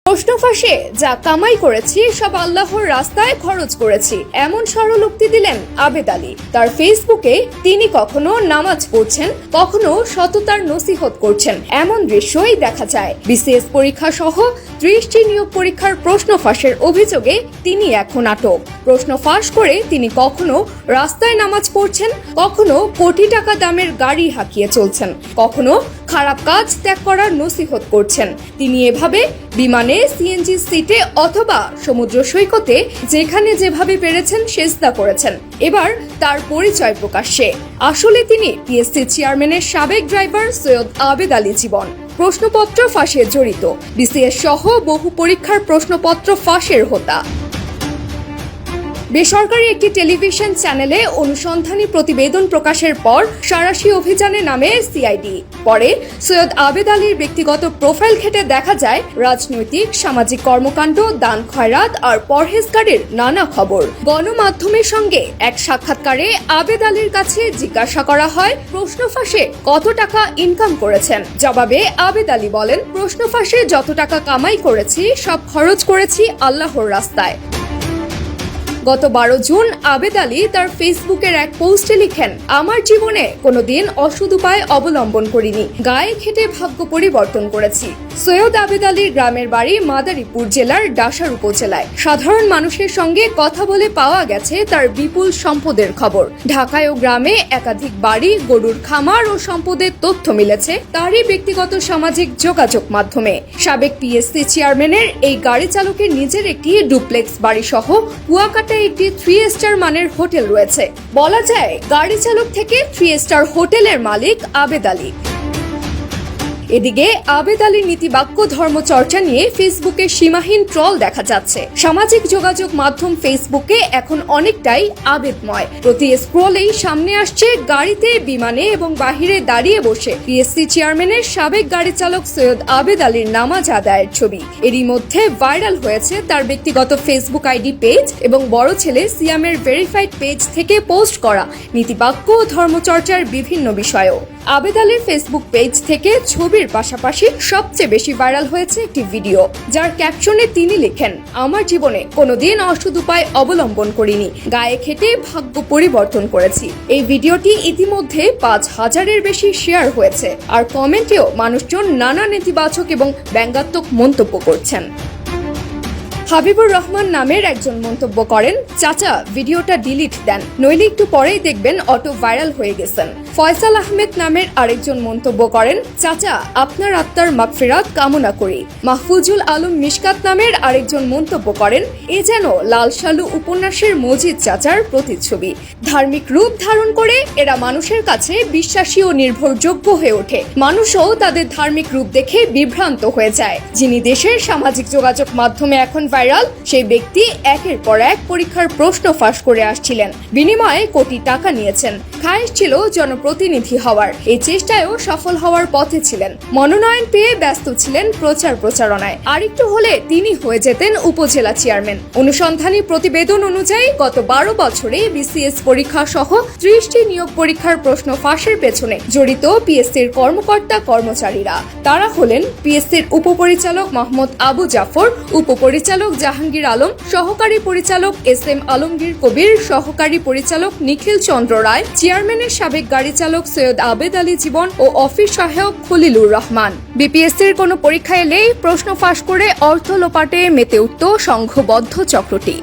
প্রশ্ন ফাঁসে যা কামাই করেছি সব আল্লাহর রাস্তায় খরচ করেছি, এমন সরল উক্তি দিলেন আবেদ আলী। তার ফেসবুকে তিনি কখনো নামাজ পড়ছেন, কখনো সততার নসিহত করছেন, এমন দৃশ্যই দেখা যায়। বিসিএস পরীক্ষা সহ 30টি নিয়োগ পরীক্ষার প্রশ্ন ফাঁসের অভিযোগে তিনি এখন আটক। প্রশ্ন ফাঁস করে তিনি কখনো রাস্তায় নামাজ পড়ছেন, কখনো কোটি টাকা দামের গাড়ি হাঁকিয়ে চলছেন, কখনো খারাপ কাজ ত্যাগ করার নসিহত করছেন। তিনি এভাবে বিমানে, সিএনজি সিটে অথবা সমুদ্র সৈকতে যেখানে যেভাবে পেরেছেন সেজদা করেছেন। এবার তার পরিচয় প্রকাশ্যে। আসলে তিনি পিএসসি চেয়ারম্যানের সাবেক ড্রাইভার সৈয়দ আবেদ আলী জীবন। প্রশ্নপত্র ফাঁসে জড়িত, বিসিএস সহ বহু পরীক্ষার প্রশ্নপত্র ফাঁসের হোতা। বেসরকারি একটি টেলিভিশন চ্যানেলে অনুসন্ধানী প্রতিবেদন প্রকাশের পর সাঁড়াশি অভিযানে নামে সিআইডি। পরে সৈয়দ আবেদ আলীর ব্যক্তিগত প্রোফাইল ঘেঁটে দেখা যায় রাজনৈতিক, সামাজিক কর্মকাণ্ড, দান খয়রাত আর পরহেজগারির নানা খবর। গণমাধ্যমের সঙ্গে এক সাক্ষাৎকারে আবেদ আলীর কাছে জিজ্ঞাসা করা হয় প্রশ্ন ফাঁসে কত টাকা ইনকাম করেছেন। জবাবে আবেদ আলী বলেন, প্রশ্ন ফাঁসে যত টাকা কামাই করেছি সব খরচ করেছি আল্লাহর রাস্তায়। গত 12 জুন আবেদ আলী তার ফেসবুকের এক পোস্টে লিখেন, আমার জীবনে কোনোদিন অসৎ উপায় অবলম্বন করিনি, গায়ে খেটে ভাগ্য পরিবর্তন করেছি। সৈয়দ আবেদ আলীর গ্রামের বাড়ি মাদারীপুর জেলার ডাসার উপজেলায়। সাধারণ মানুষের সঙ্গে কথা বলে পাওয়া গেছে তার বিপুল সম্পদের খবর। ঢাকায় ও গ্রামে একাধিক বাড়ি, গরুর খামার ও সম্পদের তথ্য মিলেছে তারই ব্যক্তিগত সামাজিক যোগাযোগ মাধ্যমে। সাবেক পিএসসি চেয়ারম্যানের এই গাড়ি চালকের নিজের একটি ডুপ্লেক্স বাড়ি সহ কুয়াকাটা একটি 3 স্টার মানের হোটেল রয়েছে। বলা যায় গাড়ি চালক থেকে 3 স্টার হোটেলের মালিক আবেদ আলী। এদিকে আবেদ আলীর নীতিবাক্য ধর্মচর্চা নিয়ে ফেসবুকে সীমাহীন ট্রল দেখা যাচ্ছে। সামাজিক যোগাযোগ মাধ্যম ফেসবুকে এখন অনেকটাই আবেদময়। প্রতি স্ক্রলেই সামনে আসছে গাড়িতে, বিমানে এবং বাহিরে দাঁড়িয়ে বসে পিএসসি চেয়ারম্যানের সাবেক গাড়ি চালক সৈয়দ আবেদ আলীর নামাজ আদায়ের ছবি। এরই মধ্যে ভাইরাল হয়েছে তার ব্যক্তিগত ফেসবুক আইডি পেজ এবং বড় ছেলে সিয়ামের ভেরিফাইড পেজ থেকে পোস্ট করা নীতিবাক্য ও ধর্মচর্চার বিভিন্ন বিষয়ও। আবেদ আলীর ফেসবুক পেজ থেকে ছবির পাশাপাশি সবচেয়ে বেশি ভাইরাল হয়েছে একটি ভিডিও, যার ক্যাপশনে তিনি লেখেন, আমার জীবনে কোনোদিন অসৎ উপায় অবলম্বন করিনি, গায়ে খেটে ভাগ্য পরিবর্তন করেছি। এই ভিডিওটি ইতিমধ্যে 5000-এর বেশি শেয়ার হয়েছে, আর কমেন্টেও মানুষজন নানা নেতিবাচক এবং ব্যঙ্গাত্মক মন্তব্য করছেন। হাবিবুর রহমান নামের একজন মন্তব্য করেন, চাচা ভিডিওটা ডিলিট দেন, নইলে একটু পরেই দেখবেন অটো ভাইরাল হয়ে গেছেন। ফয়সাল আহমেদ নামের আরেকজন মন্তব্য করেন, চাচা আপনার আত্মার মাগফিরাত কামনা করি। মাহফুজুল আলম মিশকাত নামের আরেকজন মন্তব্য করেন, এ যেন লাল সালু উপন্যাসের মজিদ চাচার প্রতিচ্ছবি। ধার্মিক রূপ ধারণ করে এরা মানুষের কাছে বিশ্বাসী ও নির্ভরযোগ্য হয়ে ওঠে। মানুষও তাদের ধার্মিক রূপ দেখে বিভ্রান্ত হয়ে যায়। যিনি দেশের সামাজিক যোগাযোগ মাধ্যমে এখন ভাইরাল, সেই ব্যক্তি একের পর এক পরীক্ষার প্রশ্ন ফাঁস করে আসছিলেন, বিনিময়ে কোটি টাকা নিয়েছেন। খায়েশ ছিল জনপ্রতিনিধি হওয়ার, এই চেষ্টায়ও সফল হওয়ার পথে ছিলেন। মনোনয়ন পেয়ে ব্যস্ত ছিলেন প্রচারণায়। আরেকটু হলে তিনি হয়ে যেতেন উপজেলা চেয়ারম্যান। অনুসন্ধানী প্রতিবেদন অনুযায়ী গত 12 বছরে বিসিএস পরীক্ষা সহ 30টি নিয়োগ পরীক্ষার প্রশ্ন ফাঁসের পেছনে জড়িত পিএসসির কর্মকর্তা কর্মচারীরা। তারা হলেন পিএসসির উপপরিচালক মোহাম্মদ আবু জাফর, উপপরিচালক জাহাঙ্গীর আলম, সহকারী পরিচালক SM আলমগীর কবির, সহকারী পরিচালক নিখিল চন্দ্র রায়, চেয়ারম্যানের সাবেক গাড়ি চালক সৈয়দ আবেদ আলী জীবন ও অফিস সহায়ক খলিলুর রহমান। বিপিএসসির কোনো পরীক্ষা এলেই প্রশ্ন ফাঁস করে অর্থ লোপাটে মেতে উঠত সংঘবদ্ধ চক্রটি।